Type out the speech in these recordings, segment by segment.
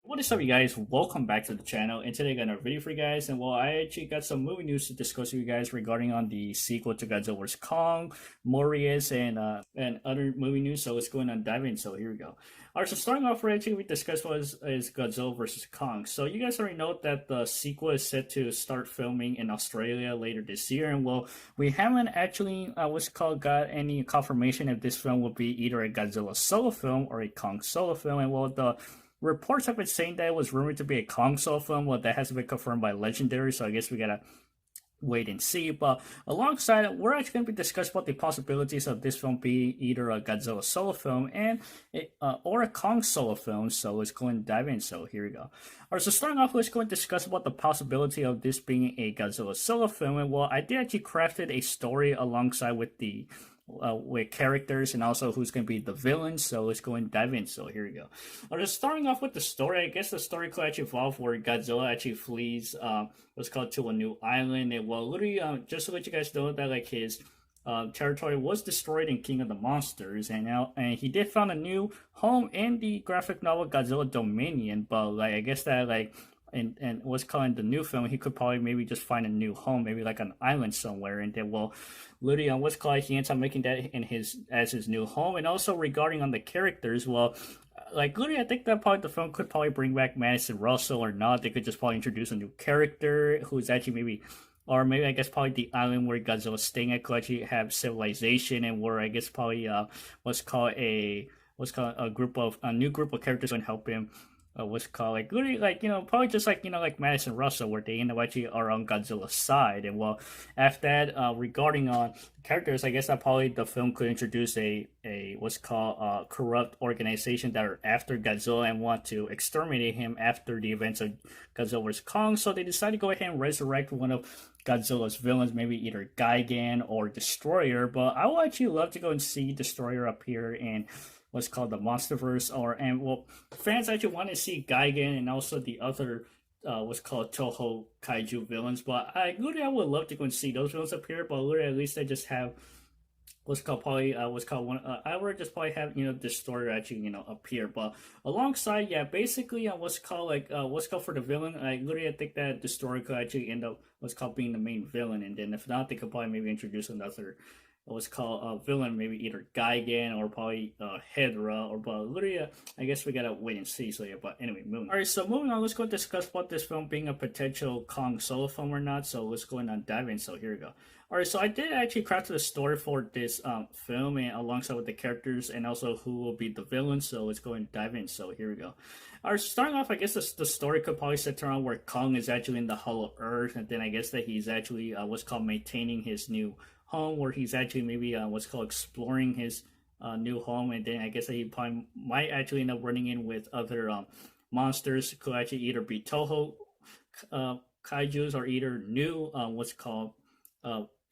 What is up, you guys? Welcome back to the channel. And today I got another video for you guys. And well, I actually got some movie news to discuss with you guys regarding on the sequel to Godzilla vs Kong, Morbius, and other movie news. So let's go in and dive in. So here we go. All right, so starting off, we discussed is Godzilla vs Kong. So you guys already know that the sequel is set to start filming in Australia later this year. And well, we haven't actually got any confirmation if this film will be either a Godzilla solo film or a Kong solo film. And well, the reports have been saying that it was rumored to be a Kong solo film. Well, that hasn't been confirmed by Legendary, so I guess we gotta wait and see. But alongside it, we're actually going to be discussing about the possibilities of this film being either a Godzilla solo film or a Kong solo film. So let's go and dive in. So here we go. All right, so starting off, let's go and discuss about the possibility of this being a Godzilla solo film. And well, I did actually crafted a story alongside with characters and also who's going to be the villains. So let's go and dive in. So here we go. Just starting off with the story, I guess the story could actually evolve where Godzilla actually flees what's called to a new island. And well, literally, just to let you guys know that like his territory was destroyed in King of the Monsters, and he did found a new home in the graphic novel Godzilla Dominion. But like I guess that like and what's calling the new film, he could probably maybe just find a new home, maybe like an island somewhere, and then well, literally on what's called he ends up making that in his new home. And also regarding on the characters, well, like literally I think that probably the film could probably bring back Madison Russell or not. They could just probably introduce a new character who's actually maybe. Or maybe I guess probably the island where Godzilla's staying at could actually have civilization, and where I guess probably what's called a new group of characters and help him what's called like literally like probably just like like Madison Russell, where they actually are on Godzilla's side. And well, after that, regarding on characters, I guess that probably the film could introduce a what's called a corrupt organization that are after Godzilla and want to exterminate him after the events of Godzilla vs Kong. So they decided to go ahead and resurrect one of Godzilla's villains, maybe either Gigan or Destroyer. But I would actually love to go and see Destroyer appear in what's called the Monsterverse, and well, fans actually want to see Gigan and also the other what's called Toho kaiju villains. But I would love to go and see those villains appear. But literally, at least I just have what's called probably what's called one. I would just probably have Destroyer actually appear. But alongside, yeah, basically what's called for the villain. I think that Destroyer could actually end up what's called being the main villain, and then if not, they could probably maybe introduce another what's called a villain, maybe either Gigan or probably Hedra, or but literally, I guess we gotta wait and see. So yeah, but anyway, moving. All right, so moving on, let's go discuss about this film being a potential Kong solo film or not. So let's go and dive in. So here we go. All right, so I did actually craft a story for this film, and alongside with the characters and also who will be the villains. So let's go and dive in. So here we go. All right, starting off, I guess the story could probably center around where Kong is actually in the Hollow Earth, and then I guess that he's actually what's called maintaining his new home, where he's actually maybe what's called exploring his new home, and then I guess that he probably might actually end up running in with other monsters. Could actually either be Toho kaiju's or either new what's called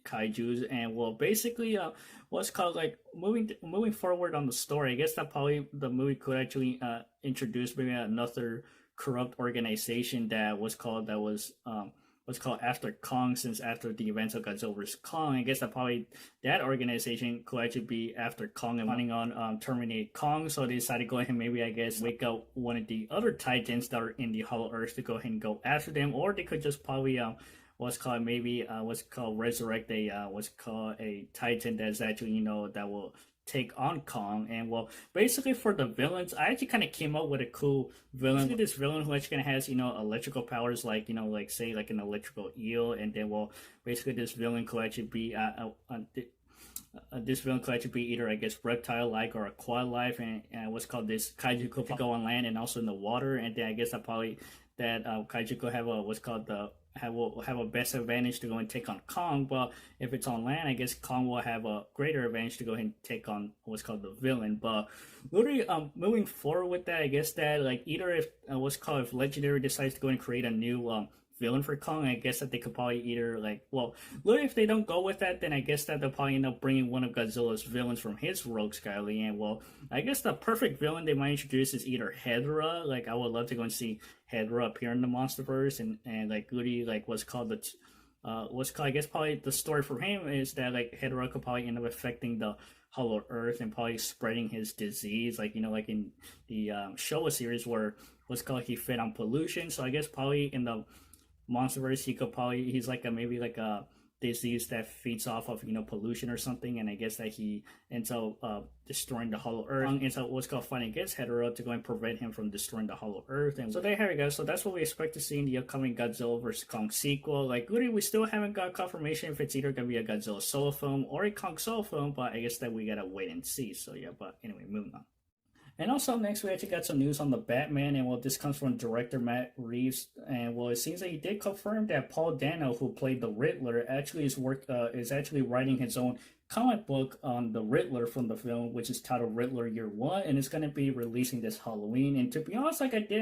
kaiju's. And well, basically what's called like moving forward on the story, I guess that probably the movie could actually introduce maybe another corrupt organization that was what's called after Kong, since after the events of Godzilla vs Kong, I guess that probably that organization could actually be after Kong and planning on terminate Kong. So they decided to go ahead and maybe I guess wake up one of the other Titans that are in the Hollow Earth to go ahead and go after them, or they could just probably what's called resurrect a Titan that's actually that will take on Kong. And well, basically for the villains, I actually kind of came up with a cool villain. Basically, this villain who actually has electrical powers, like like say like an electrical eel. And then well, basically this villain could actually be either I guess reptile like or aqua life, and what's called this kaiju could go on land and also in the water. And then I guess that kaiju could have will have a best advantage to go and take on Kong. But if it's on land, I guess Kong will have a greater advantage to go ahead and take on what's called the villain. But literally, moving forward with that, I guess that like either if Legendary decides to go and create a new villain for Kong, I guess that they could probably either literally if they don't go with that, then I guess that they'll probably end up bringing one of Godzilla's villains from his rogue Skyly. And well, I guess the perfect villain they might introduce is either Hedra. Like I would love to go and see Hedra appear in the Monsterverse, and like literally like I guess probably the story for him is that like Hedra could probably end up affecting the Hollow Earth and probably spreading his disease, like like in the Showa series where what's called he fed on pollution. So I guess probably in the MonsterVerse he could probably he's like a maybe like a disease that feeds off of pollution or something, and I guess that he ends up destroying the Hollow Earth, and so what's called fighting against Hedorah to go and prevent him from destroying the Hollow Earth. And so there you go. So that's what we expect to see in the upcoming Godzilla vs Kong sequel. Like literally, we still haven't got confirmation if it's either gonna be a Godzilla solo film or a Kong solo film, but I guess that we gotta wait and see. So yeah, but anyway, moving on. And also next we actually got some news on the Batman, and well, this comes from director Matt Reeves, and well, it seems that he did confirm that Paul Dano, who played the Riddler, actually is actually writing his own comic book on the Riddler from the film, which is titled Riddler Year One, and it's gonna be releasing this Halloween. And to be honest, like I did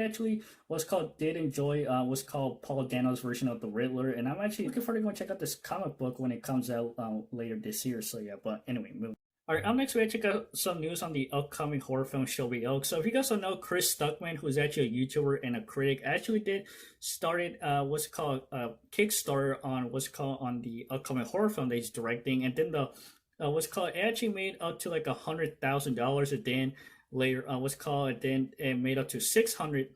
enjoy what's called Paul Dano's version of the Riddler, and I'm actually looking forward to go check out this comic book when it comes out later this year. So yeah, but anyway, moving. Alright, up next we check out some news on the upcoming horror film Shelby Oak. So if you guys don't know, Chris Stuckmann, who's actually a YouTuber and a critic, actually started what's called a Kickstarter on on the upcoming horror film that he's directing, and then the it actually made up to like $100,000, and then later it made up to 600,000,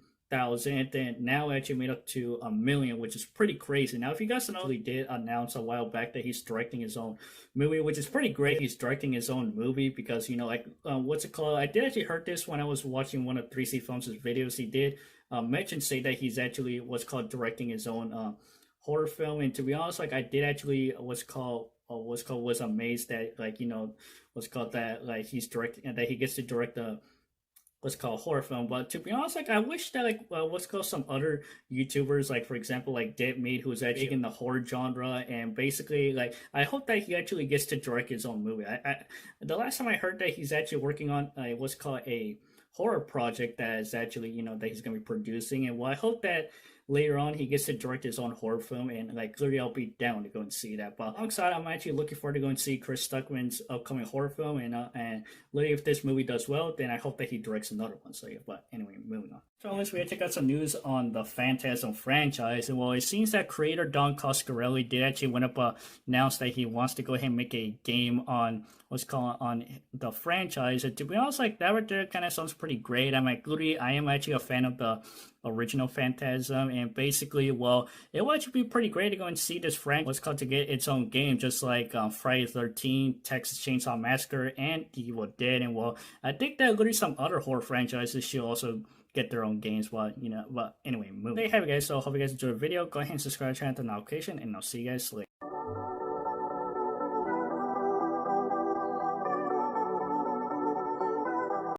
and then now actually made up to $1 million, which is pretty crazy. Now, if you guys know, he did announce a while back that he's directing his own movie, which is pretty great. He's directing his own movie because I did actually heard this when I was watching one of 3C Films' videos. He did say that he's actually directing his own horror film, and to be honest, like I did actually was amazed that that he's directing and that he gets to direct a horror film. But to be honest, like I wish that some other YouTubers, like for example like Dead Meat, who's actually in the horror genre, and basically like I hope that he actually gets to direct his own movie. The last time I heard that he's actually working on a horror project that is actually that he's gonna be producing, and well I hope that later on he gets to direct his own horror film, and like clearly I'll be down to go and see that. But alongside, I'm actually looking forward to go and see Chris Stuckmann's upcoming horror film, and literally if this movie does well, then I hope that he directs another one. So yeah, but anyway, moving on. So next we check out some news on the Phantasm franchise, and well, it seems that creator Don Coscarelli did actually announce that he wants to go ahead and make a game on on the franchise. And to be honest, like that right there kind of sounds pretty great. I am actually a fan of the original Phantasm, and basically, well, it will actually be pretty great to go and see this franchise to get its own game, just like Friday the 13th, Texas Chainsaw Massacre, and The Evil Dead. And well, I think that literally some other horror franchises should also get their own games, but anyway, moving. There you have it, guys. So hope you guys enjoyed the video. Go ahead and subscribe to the channel, notification, and I'll see you guys later.